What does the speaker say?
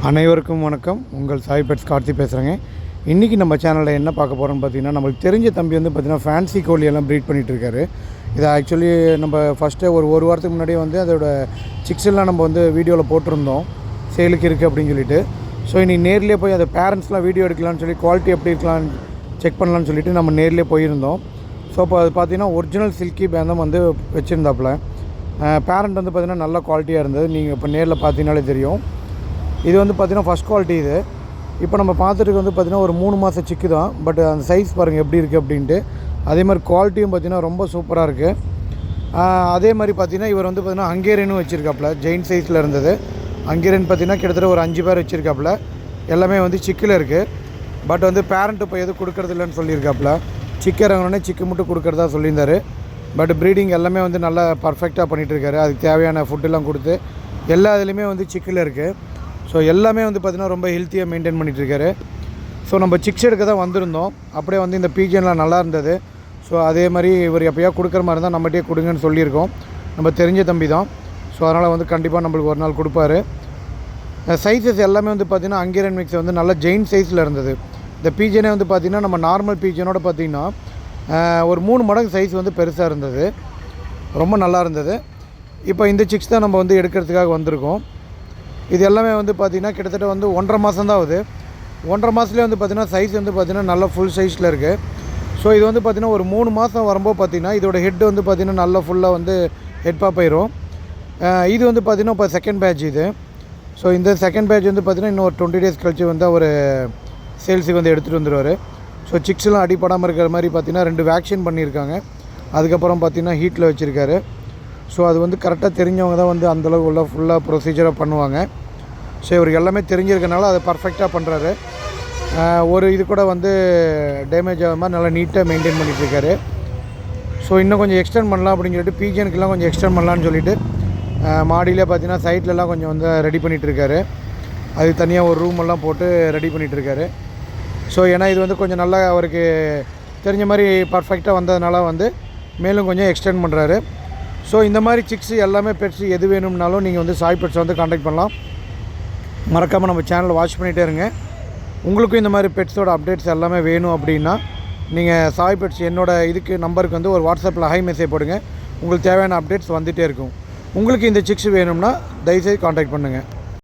அனைவருக்கும் வணக்கம். உங்கள் சாய் பெட்ஸ் கார்த்தி பேசுகிறேங்க. இன்றைக்கி நம்ம சேனலில் என்ன பார்க்க போகிறோம்னு பார்த்தீங்கன்னா, நம்மளுக்கு தெரிஞ்ச தம்பி வந்து பார்த்திங்கன்னா ஃபேன்சி கோழியெல்லாம் ப்ரீட் பண்ணிகிட்ருக்காரு. இதை ஆக்சுவலி நம்ம ஃபஸ்ட்டு ஒரு வாரத்துக்கு முன்னாடியே வந்து அதோட சிக்ஸ் எல்லாம் நம்ம வந்து வீடியோவில் போட்டிருந்தோம், சேலுக்கு இருக்குது அப்படின்னு சொல்லிட்டு. ஸோ இன்றைக்கி நேர்லேயே போய் அதை பேரண்ட்ஸ்லாம் வீடியோ எடுக்கலாம்னு சொல்லி குவாலிட்டி எப்படி இருக்கலாம்னு செக் பண்ணலான்னு சொல்லிட்டு நம்ம நேர்லேயே போயிருந்தோம். ஸோ இப்போ அது பார்த்திங்கன்னா ஒரிஜினல் சில்கி பேந்தம் வந்து வச்சுருந்தாப்புல. பேரண்ட் வந்து பார்த்திங்கன்னா நல்ல குவாலிட்டியாக இருந்தது. நீங்கள் இப்போ நேரில் பார்த்தீங்கனாலே தெரியும். இது வந்து பார்த்திங்கன்னா ஃபஸ்ட் குவாலிட்டி. இது இப்போ நம்ம பார்த்துட்டு வந்து பார்த்திங்கன்னா ஒரு 3 மாத சிக்கு தான். பட் அந்த சைஸ் பாருங்கள் எப்படி இருக்குது அப்படின்ட்டு. அதே மாதிரி குவாலிட்டியும் பார்த்திங்கன்னா ரொம்ப சூப்பராக இருக்குது. அதே மாதிரி பார்த்திங்கன்னா இவர் வந்து பார்த்திங்கன்னா ஹங்கேரியனும் வச்சுருக்காப்புல. ஜெயின் சைஸில் இருந்தது. ஹங்கேரியன் பார்த்திங்கன்னா கிட்டத்தட்ட ஒரு 5 பேர் வச்சுருக்காப்புல. எல்லாமே வந்து சிக்கில் இருக்குது. பட் வந்து பேரண்ட் இப்போ எதுவும் கொடுக்குறது இல்லைன்னு சொல்லியிருக்காப்புல. சிக்கு இறங்கினோடனே சிக்கு மட்டும் கொடுக்குறதா சொல்லியிருந்தார். பட் ப்ரீடிங் எல்லாமே வந்து நல்லா பர்ஃபெக்டாக பண்ணிகிட்ருக்காரு. அதுக்கு தேவையான ஃபுட்டெல்லாம் கொடுத்து எல்லா இதுலேயுமே வந்து சிக்கில் இருக்குது. ஸோ எல்லாமே வந்து பார்த்திங்கன்னா ரொம்ப ஹெல்த்தியாக மெயின்டைன் பண்ணிகிட்ருக்காரு. ஸோ நம்ம சிக்ஸ் எடுக்க தான் வந்திருந்தோம். அப்படியே வந்து இந்த பீஜன்லாம் நல்லா இருந்தது. ஸோ அதே மாதிரி இவர் எப்போயா கொடுக்குற மாதிரி இருந்தால் நம்மகிட்டே கொடுங்கன்னு சொல்லியிருக்கோம். நம்ம தெரிஞ்ச தம்பி தான். ஸோ அதனால் வந்து கண்டிப்பாக நம்மளுக்கு ஒரு நாள் கொடுப்பாரு. சைஸஸ் எல்லாமே வந்து பார்த்திங்கன்னா ஹங்கேரியன் மிக்ஸ் வந்து நல்லா ஜெயின் சைஸில் இருந்தது. இந்த பீஜனே வந்து பார்த்திங்கன்னா நம்ம நார்மல் பீஜனோட பார்த்திங்கன்னா ஒரு 3 மடங்கு சைஸ் வந்து பெருசாக இருந்தது. ரொம்ப நல்லா இருந்தது. இப்போ இந்த சிக்ஸ் தான் நம்ம வந்து எடுக்கிறதுக்காக வந்திருக்கோம். இது எல்லாமே வந்து பார்த்திங்கன்னா கிட்டத்தட்ட வந்து 1.5 மாதம் தான் ஆகுது. 1.5 மாதத்துலேயே வந்து பார்த்திங்கன்னா சைஸ் வந்து பார்த்திங்கன்னா நல்லா ஃபுல் சைஸில் இருக்குது. ஸோ இது வந்து பார்த்திங்கன்னா ஒரு 3 மாதம் வரும்போது பார்த்திங்கன்னா இதோட ஹெட் வந்து பார்த்திங்கன்னா நல்லா ஃபுல்லாக வந்து ஹெட் பாப்பாயிரும். இது வந்து பார்த்திங்கன்னா இப்போ செகண்ட் பேட்ச் இது. ஸோ இந்த செகண்ட் பேட்ச் வந்து பார்த்திங்கன்னா இன்னும் ஒரு 20 டேஸ் கழிச்சு வந்து அவர் சேல்ஸுக்கு வந்து எடுத்துகிட்டு வந்துடுவார். ஸோ சிக்ஸ்லாம் அடிப்படாமல் இருக்கிற மாதிரி பார்த்திங்கன்னா 2 வேக்சின் பண்ணியிருக்காங்க. அதுக்கப்புறம் பார்த்திங்கன்னா ஹீட்டில் வச்சுருக்காரு. ஸோ அது வந்து கரெக்டாக தெரிஞ்சவங்க தான் வந்து அந்தளவுக்கு உள்ள ஃபுல்லாக ப்ரொசீஜராக பண்ணுவாங்க. ஸோ இவருக்கு எல்லாமே தெரிஞ்சிருக்கனால அதை பர்ஃபெக்டாக பண்ணுறாரு. ஒரு இது கூட வந்து டேமேஜ் ஆகாத மாதிரி நல்லா நீட்டாக மெயின்டைன் பண்ணிகிட்ருக்காரு. ஸோ இன்னும் கொஞ்சம் எக்ஸ்டெண்ட் பண்ணலாம் அப்படின்னு சொல்லிட்டு பீஜனுக்கெலாம் கொஞ்சம் எக்ஸ்டெண்ட் பண்ணலான்னு சொல்லிட்டு மாடியிலே பார்த்தீங்கன்னா சைட்லலாம் கொஞ்சம் வந்து ரெடி பண்ணிகிட்ருக்காரு. அது தனியாக ஒரு ரூமெல்லாம் போட்டு ரெடி பண்ணிகிட்ருக்காரு. ஸோ ஏன்னா இது வந்து கொஞ்சம் நல்லா அவருக்கு தெரிஞ்ச மாதிரி பர்ஃபெக்டாக வந்ததுனால வந்து மேலும் கொஞ்சம் எக்ஸ்டெண்ட் பண்ணுறாரு. ஸோ இந்த மாதிரி சிக்ஸு எல்லாமே பெட்ஸு எது வேணும்னாலும் நீங்கள் வந்து சாய் பெட்ஸை வந்து கான்டாக்ட் பண்ணலாம். மறக்காமல் நம்ம சேனலை வாட்ச் பண்ணிகிட்டே இருங்க. உங்களுக்கும் இந்த மாதிரி பெட்ஸோட அப்டேட்ஸ் எல்லாமே வேணும் அப்படின்னா நீங்கள் சாய் பெட்ஸ் என்னோடய இதுக்கு நம்பருக்கு வந்து ஒரு வாட்ஸ்அப்பில் ஹை மெசேஜ் போடுங்க. உங்களுக்கு தேவையான அப்டேட்ஸ் வந்துகிட்டே இருக்கும். உங்களுக்கு இந்த சிக்ஸ் வேணும்னா தயவுசெய்து கான்டாக்ட் பண்ணுங்கள்.